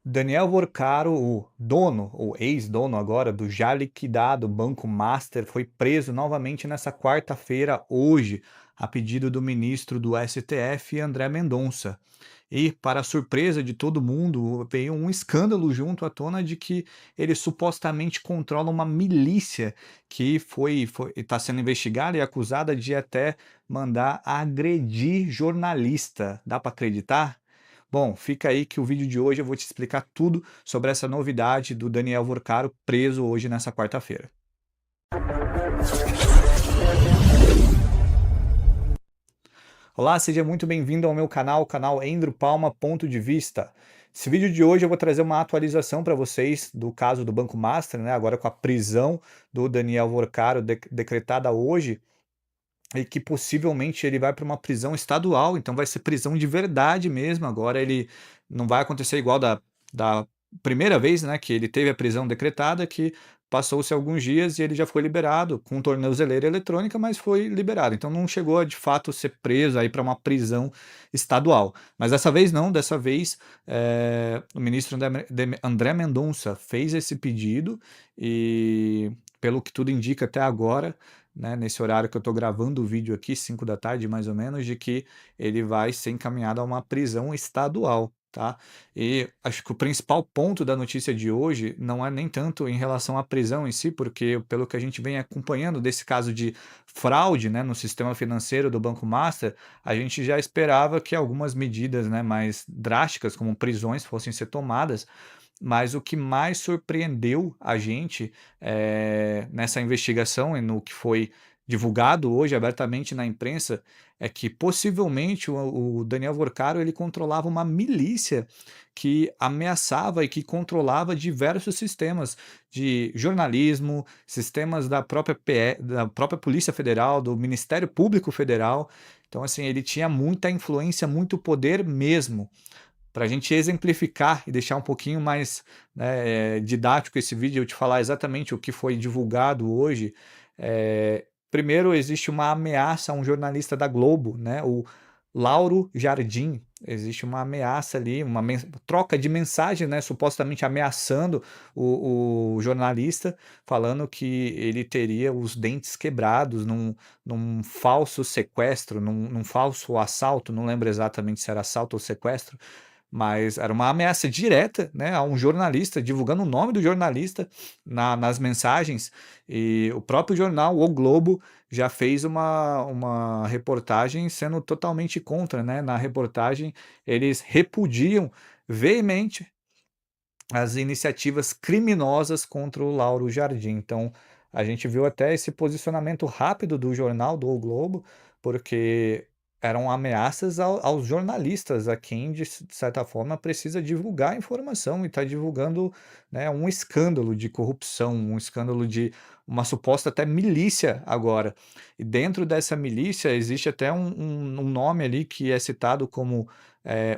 Daniel Worcaro, o dono, ou ex-dono agora, do já liquidado Banco Master, foi preso novamente nessa quarta-feira, hoje, a pedido do ministro do STF, André Mendonça. E, para a surpresa de todo mundo, veio um escândalo junto à tona de que ele supostamente controla uma milícia que está sendo investigada e acusada de até mandar agredir jornalista. Dá para acreditar? Bom, fica aí que o vídeo de hoje eu vou te explicar tudo sobre essa novidade do Daniel Worcaro preso hoje nessa quarta-feira. Olá, seja muito bem-vindo ao meu canal, o canal Endro Palma Ponto de Vista. Esse vídeo de hoje eu vou trazer uma atualização para vocês do caso do Banco Master, né, agora com a prisão do Daniel Worcaro decretada hoje, e que possivelmente ele vai para uma prisão estadual, então vai ser prisão de verdade mesmo. Agora ele não vai acontecer igual da primeira vez, né, que ele teve a prisão decretada, que passou-se alguns dias e ele já foi liberado com tornozeleira eletrônica, mas foi liberado. Então não chegou a de fato ser preso aí para uma prisão estadual. Mas dessa vez não, dessa vez o ministro André Mendonça fez esse pedido e, pelo que tudo indica até agora, né, nesse horário que eu estou gravando o vídeo aqui, 5 da tarde mais ou menos, de que ele vai ser encaminhado a uma prisão estadual, tá? E acho que o principal ponto da notícia de hoje não é nem tanto em relação à prisão em si, porque pelo que a gente vem acompanhando desse caso de fraude, né, no sistema financeiro do Banco Master, a gente já esperava que algumas medidas, né, mais drásticas, como prisões, fossem ser tomadas. Mas o que mais surpreendeu a gente nessa investigação e no que foi divulgado hoje abertamente na imprensa é que possivelmente o Daniel Worcaro ele controlava uma milícia que ameaçava e que controlava diversos sistemas de jornalismo, sistemas da própria da própria Polícia Federal, do Ministério Público Federal. Então, assim, ele tinha muita influência, muito poder mesmo. Para a gente exemplificar e deixar um pouquinho mais, né, didático esse vídeo, eu te falar exatamente o que foi divulgado hoje. Primeiro, existe uma ameaça a um jornalista da Globo, né, o Lauro Jardim. Existe uma ameaça ali, uma troca de mensagem, né, supostamente ameaçando o jornalista, falando que ele teria os dentes quebrados num falso sequestro, num falso assalto. Não lembro exatamente se era assalto ou sequestro, mas era uma ameaça direta, né, a um jornalista, divulgando o nome do jornalista nas mensagens. E o próprio jornal O Globo já fez uma reportagem sendo totalmente contra, né? Na reportagem, eles repudiam veemente as iniciativas criminosas contra o Lauro Jardim. Então, a gente viu até esse posicionamento rápido do jornal do O Globo, porque eram ameaças aos jornalistas, a quem, de certa forma, precisa divulgar a informação e está divulgando, né, um escândalo de corrupção, um escândalo de uma suposta até milícia agora. E dentro dessa milícia existe até um nome ali que é citado como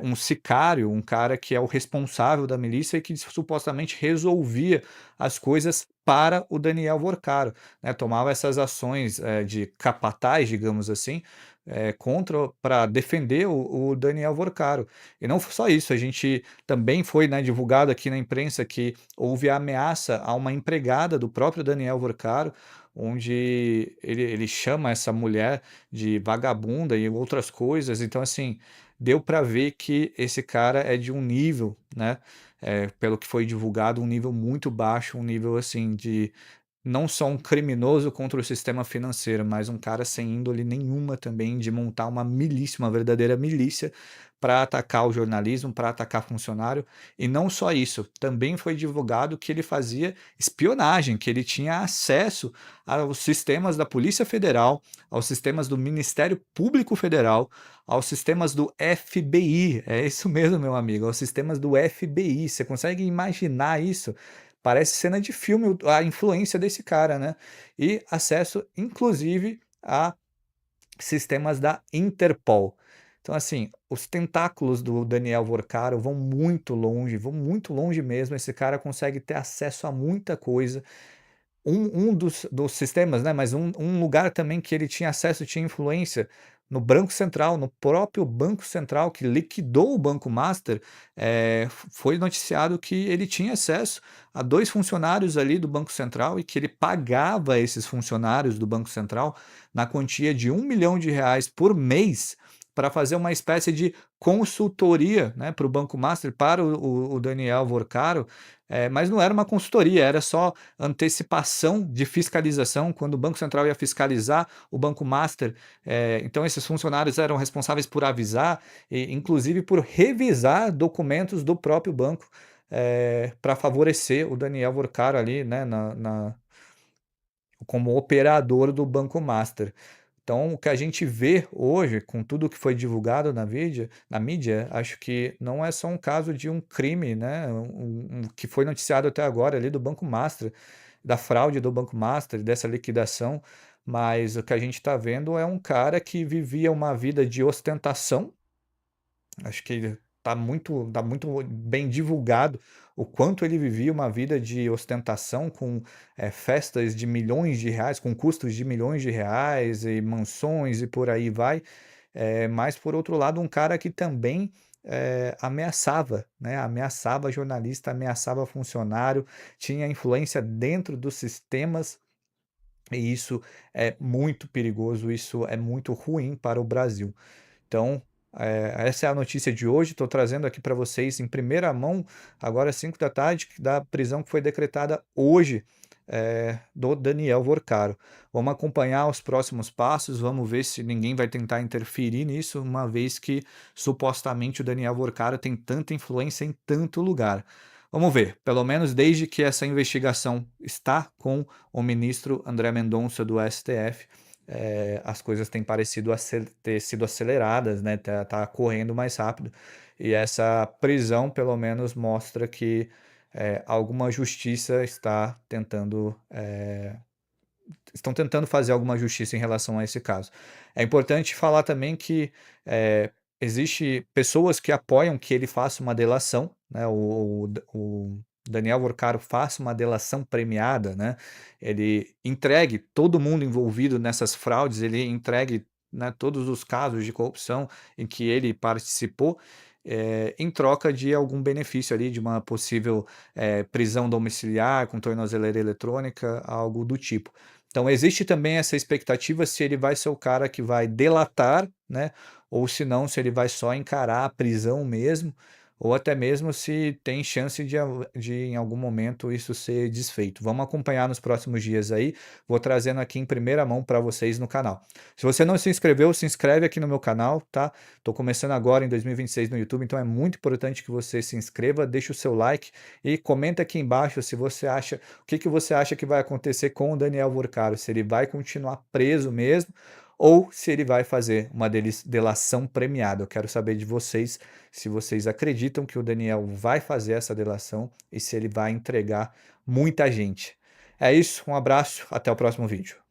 um sicário, um cara que é o responsável da milícia e que supostamente resolvia as coisas para o Daniel Worcaro, né? Tomava essas ações de capataz, digamos assim, contra para defender o Daniel Worcaro. E não só isso, a gente também foi, né, divulgado aqui na imprensa que houve a ameaça a uma empregada do próprio Daniel Worcaro, onde ele chama essa mulher de vagabunda e outras coisas. Então, assim, deu para ver que esse cara é de um nível, né, pelo que foi divulgado, um nível muito baixo, um nível assim de não só um criminoso contra o sistema financeiro, mas um cara sem índole nenhuma também de montar uma milícia, uma verdadeira milícia para atacar o jornalismo, para atacar funcionário. E não só isso, também foi divulgado que ele fazia espionagem, que ele tinha acesso aos sistemas da Polícia Federal, aos sistemas do Ministério Público Federal, aos sistemas do FBI. É isso mesmo, meu amigo, aos sistemas do FBI. Você consegue imaginar isso? Parece cena de filme a influência desse cara, né? E acesso, inclusive, a sistemas da Interpol. Então, assim, os tentáculos do Daniel Worcaro vão muito longe mesmo. Esse cara consegue ter acesso a muita coisa. Um dos sistemas, né? Mas um lugar também que ele tinha acesso, tinha influência, no Banco Central, no próprio Banco Central que liquidou o Banco Master, foi noticiado que ele tinha acesso a 2 funcionários ali do Banco Central e que ele pagava esses funcionários do Banco Central na quantia de R$ 1 milhão por mês para fazer uma espécie de consultoria, né, para o Banco Master, para o Daniel Vorcaro, mas não era uma consultoria, era só antecipação de fiscalização, quando o Banco Central ia fiscalizar o Banco Master, então esses funcionários eram responsáveis por avisar e inclusive por revisar documentos do próprio banco, para favorecer o Daniel Vorcaro ali, né, como operador do Banco Master. Então, o que a gente vê hoje, com tudo que foi divulgado na mídia, acho que não é só um caso de um crime, né, que foi noticiado até agora ali do Banco Master, da fraude do Banco Master, dessa liquidação, mas o que a gente está vendo é um cara que vivia uma vida de ostentação. Acho que tá muito bem divulgado o quanto ele vivia uma vida de ostentação com festas de milhões de reais, com custos de milhões de reais e mansões e por aí vai. Mas, por outro lado, um cara que também ameaçava, né? Ameaçava jornalista, ameaçava funcionário, tinha influência dentro dos sistemas e isso é muito perigoso, isso é muito ruim para o Brasil. Então, essa é a notícia de hoje. Estou trazendo aqui para vocês em primeira mão, agora às 5 da tarde, da prisão que foi decretada hoje, do Daniel Vorcaro. Vamos acompanhar os próximos passos, vamos ver se ninguém vai tentar interferir nisso, uma vez que supostamente o Daniel Vorcaro tem tanta influência em tanto lugar. Vamos ver, pelo menos desde que essa investigação está com o ministro André Mendonça do STF, as coisas têm parecido ter sido aceleradas, né? Tá correndo mais rápido. E essa prisão, pelo menos, mostra que alguma justiça estão tentando fazer alguma justiça em relação a esse caso. É importante falar também que existe pessoas que apoiam que ele faça uma delação, né? O Daniel Vorcaro faça uma delação premiada, né? Ele entregue todo mundo envolvido nessas fraudes, ele entregue, né, todos os casos de corrupção em que ele participou, em troca de algum benefício ali, de uma possível prisão domiciliar com tornozeleira eletrônica, algo do tipo. Então existe também essa expectativa se ele vai ser o cara que vai delatar, né? Ou se não, se ele vai só encarar a prisão mesmo, ou até mesmo se tem chance de em algum momento isso ser desfeito. Vamos acompanhar nos próximos dias aí, vou trazendo aqui em primeira mão para vocês no canal. Se você não se inscreveu, se inscreve aqui no meu canal, tá? Tô começando agora em 2026 no YouTube, então é muito importante que você se inscreva, deixe o seu like e comenta aqui embaixo se você acha, o que você acha que vai acontecer com o Daniel Vorcaro, se ele vai continuar preso mesmo ou se ele vai fazer uma delação premiada. Eu quero saber de vocês se vocês acreditam que o Daniel vai fazer essa delação e se ele vai entregar muita gente. É isso, um abraço, até o próximo vídeo.